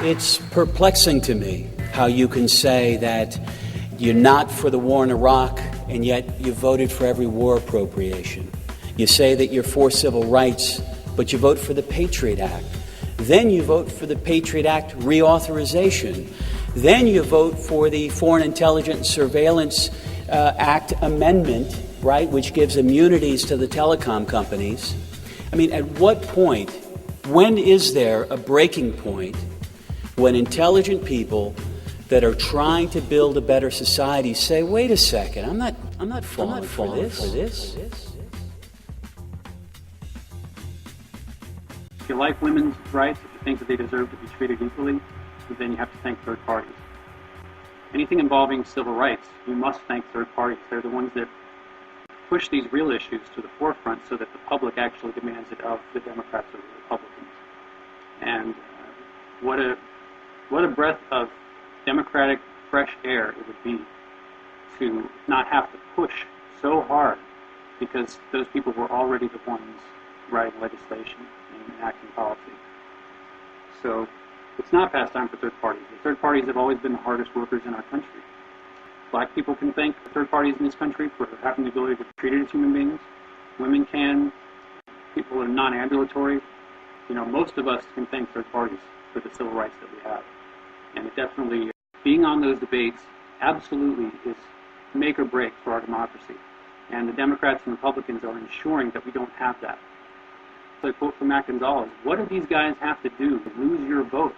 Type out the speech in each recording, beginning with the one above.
It's perplexing to me how you can say that you're not for the war in Iraq, and yet you voted for every war appropriation. You say that you're for civil rights, but you vote for the Patriot Act. Then you vote for the Patriot Act reauthorization. Then you vote for the Foreign Intelligence Surveillance Act amendment, right, which gives immunities to the telecom companies. I mean, at what point, when is there a breaking point when intelligent people that are trying to build a better society say, wait a second, I'm not falling for this. If you like women's rights, if you think that they deserve to be treated equally, then you have to thank third parties. Anything involving civil rights, you must thank third parties. They're the ones that push these real issues to the forefront so that the public actually demands it of the Democrats or the Republicans. And what a breath of democratic fresh air it would be to not have to push so hard, because those people were already the ones writing legislation and enacting policy. So it's not past time for third parties. The third parties have always been the hardest workers in our country. Black people can thank third parties in this country for having the ability to be treated as human beings. Women can. People are non-ambulatory. You know, most of us can thank third parties for the civil rights that we have. And it definitely, being on those debates absolutely is make or break for our democracy. And the Democrats and Republicans are ensuring that we don't have that. So I quote from Matt Gonzalez, what do these guys have to do to lose your vote?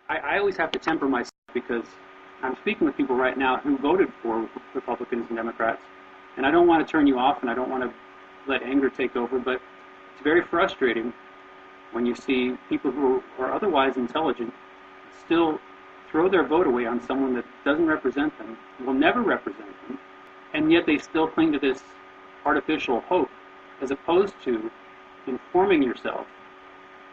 I always have to temper myself, because I'm speaking with people right now who voted for Republicans and Democrats. And I don't want to turn you off, and I don't want to let anger take over, but it's very frustrating when you see people who are otherwise intelligent still throw their vote away on someone that doesn't represent them, will never represent them, and yet they still cling to this artificial hope, as opposed to informing yourself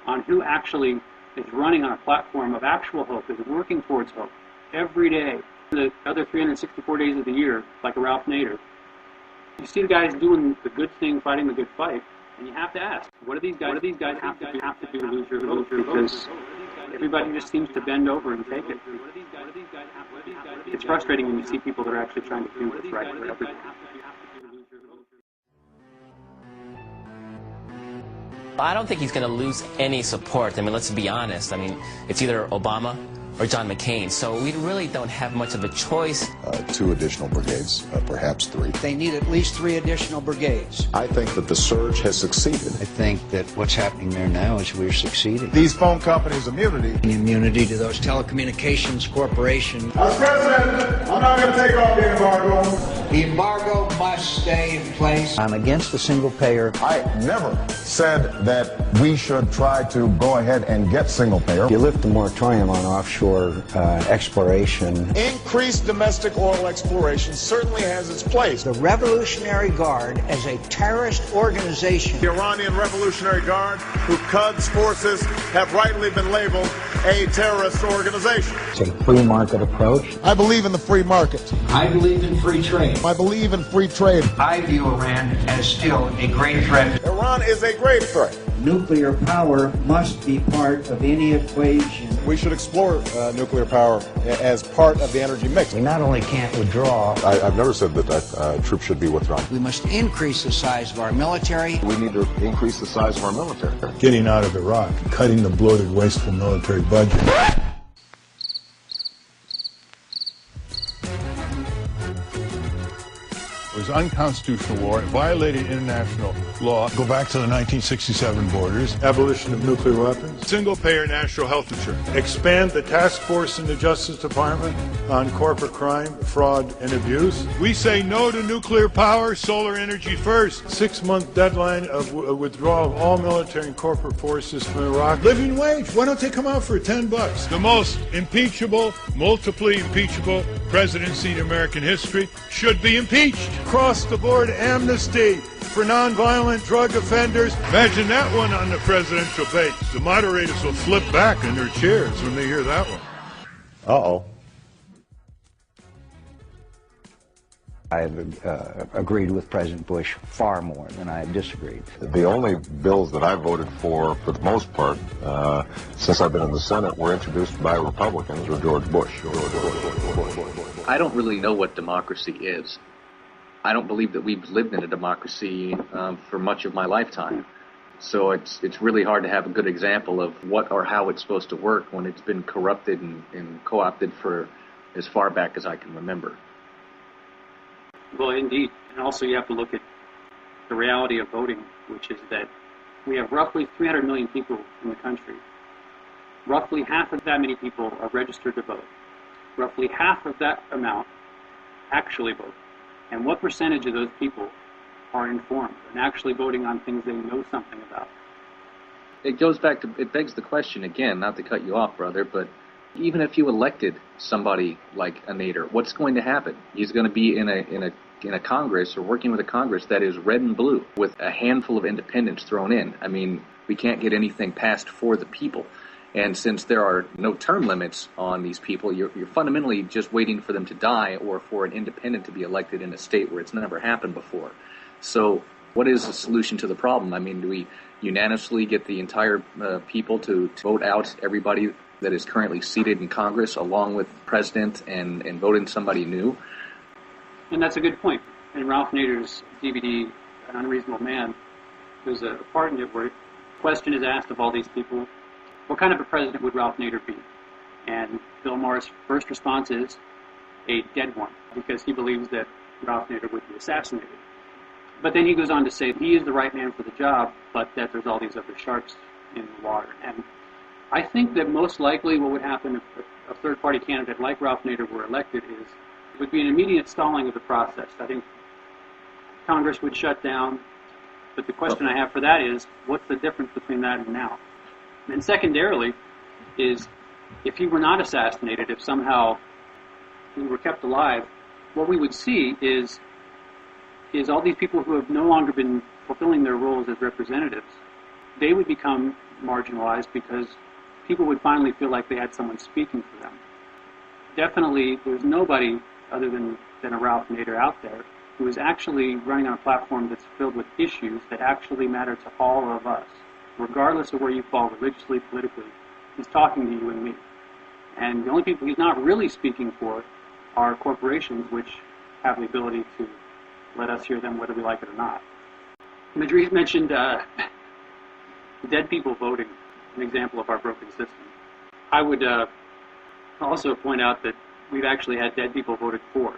on who actually is running on a platform of actual hope, is working towards hope every day, the other 364 days of the year, like a Ralph Nader. You see the guys doing the good thing, fighting the good fight, and you have to ask, what do these guys have to do to lose your vote? Because everybody just seems to bend over and take it. It's frustrating when you see people that are actually trying to do what's right for everybody. I don't think he's going to lose any support. I mean, let's be honest. I mean, it's either Obama or John McCain. So we really don't have much of a choice. 2 additional brigades, perhaps 3. They need at least 3 additional brigades. I think that the surge has succeeded. I think that what's happening there now is we're succeeding. These phone companies' immunity. Immunity to those telecommunications corporations. As president, I'm not going to take off the embargo. The embargo must stay in place. I'm against the single payer. I never said that we should try to go ahead and get single payer. You lift the moratorium on offshore exploration. Increased domestic oil exploration certainly has its place. The Revolutionary Guard as a terrorist organization. The Iranian Revolutionary Guard, who Quds forces have rightly been labeled a terrorist organization. It's a free market approach. I believe in the free market. I believe in free trade. I believe in free trade. I view Iran as still a great threat. Iran is a great threat. Nuclear power must be part of any equation. We should explore nuclear power as part of the energy mix. We not only can't withdraw. I've never said that troops should be withdrawn. We must increase the size of our military. We need to increase the size of our military. Getting out of Iraq, cutting the bloated, wasteful military budget. It was unconstitutional war. It violated international law. Go back to the 1967 borders. Abolition of nuclear weapons. Single-payer national health insurance. Expand the task force in the Justice Department on corporate crime, fraud, and abuse. We say no to nuclear power, solar energy first. 6-month deadline of withdrawal of all military and corporate forces from Iraq. Living wage. Why don't they come out for $10? The most impeachable, multiply impeachable presidency in American history should be impeached. Across-the-board amnesty for nonviolent drug offenders. Imagine that one on the presidential debate. The moderators will flip back in their chairs when they hear that one. Uh-oh. I've agreed with President Bush far more than I have disagreed. The only bills that I voted for the most part, since I've been in the Senate, were introduced by Republicans or George Bush. I don't really know what democracy is. I don't believe that we've lived in a democracy for much of my lifetime. So it's really hard to have a good example of what or how it's supposed to work when it's been corrupted and co-opted for as far back as I can remember. Well, indeed. And also you have to look at the reality of voting, which is that we have roughly 300 million people in the country. Roughly half of that many people are registered to vote. Roughly half of that amount actually vote. And what percentage of those people are informed and actually voting on things they know something about? It goes back to, it begs the question again, not to cut you off, brother, but even if you elected somebody like a Nader, what's going to happen? He's going to be in a Congress or working with a Congress that is red and blue with a handful of independents thrown in. I mean, we can't get anything passed for the people. And since there are no term limits on these people, you're fundamentally just waiting for them to die or for an independent to be elected in a state where it's never happened before. So what is the solution to the problem? I mean, do we unanimously get the entire people to vote out everybody that is currently seated in Congress along with the president and vote in somebody new? And that's a good point. In Ralph Nader's DVD, An Unreasonable Man, there's a part in it where a question is asked of all these people, what kind of a president would Ralph Nader be? And Bill Maher's first response is a dead one, because he believes that Ralph Nader would be assassinated. But then he goes on to say he is the right man for the job, but that there's all these other sharks in the water. And I think that most likely what would happen if a third-party candidate like Ralph Nader were elected is it would be an immediate stalling of the process. I think Congress would shut down, but the question I have for that is, what's the difference between that and now? And secondarily is, if he were not assassinated, if somehow he were kept alive, what we would see is all these people who have no longer been fulfilling their roles as representatives, they would become marginalized because people would finally feel like they had someone speaking for them. Definitely, there's nobody other than a Ralph Nader out there who is actually running on a platform that's filled with issues that actually matter to all of us. Regardless of where you fall religiously, politically, he's talking to you and me. And the only people he's not really speaking for are corporations, which have the ability to let us hear them whether we like it or not. Madris mentioned dead people voting, an example of our broken system. I would also point out that we've actually had dead people voted for.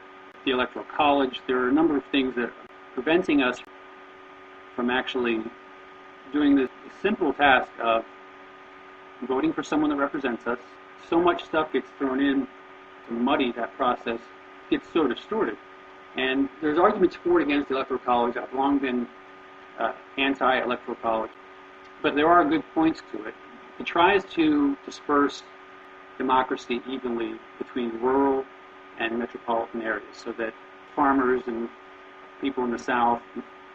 The Electoral College, there are a number of things that are preventing us from actually doing the simple task of voting for someone that represents us. So much stuff gets thrown in to muddy that process, gets so distorted. And there's arguments for and against the Electoral College. I've long been anti-Electoral College. But there are good points to it. It tries to disperse democracy evenly between rural and metropolitan areas so that farmers and people in the South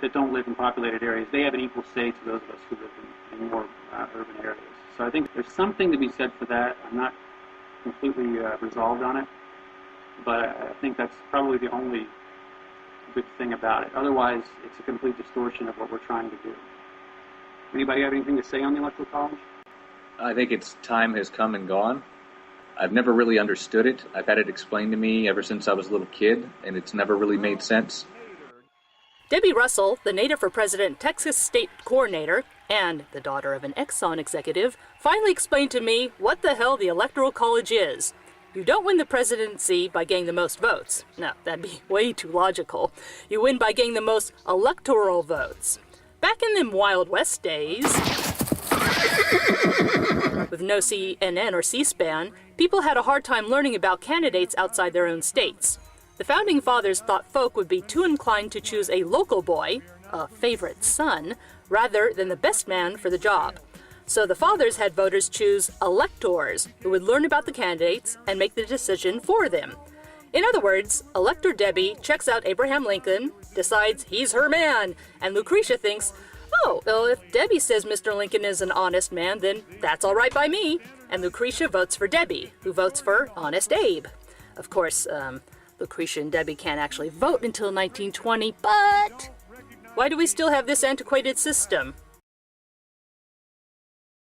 that don't live in populated areas, they have an equal say to those of us who live in more urban areas. So I think there's something to be said for that. I'm not completely resolved on it, but I think that's probably the only good thing about it. Otherwise, it's a complete distortion of what we're trying to do. Anybody have anything to say on the Electoral College? I think its time has come and gone. I've never really understood it. I've had it explained to me ever since I was a little kid, and it's never really made sense. Debbie Russell, the Nader for President Texas State Coordinator, and the daughter of an Exxon executive, finally explained to me what the hell the Electoral College is. You don't win the presidency by getting the most votes. No, that'd be way too logical. You win by getting the most electoral votes. Back in them Wild West days, with no CNN or C-SPAN, people had a hard time learning about candidates outside their own states. The Founding Fathers thought folk would be too inclined to choose a local boy, a favorite son, rather than the best man for the job. So the Fathers had voters choose electors, who would learn about the candidates and make the decision for them. In other words, Elector Debbie checks out Abraham Lincoln, decides he's her man, and Lucretia thinks, oh, well, if Debbie says Mr. Lincoln is an honest man, then that's all right by me. And Lucretia votes for Debbie, who votes for Honest Abe. Of course, Lucretia and Debbie can't actually vote until 1920, but why do we still have this antiquated system?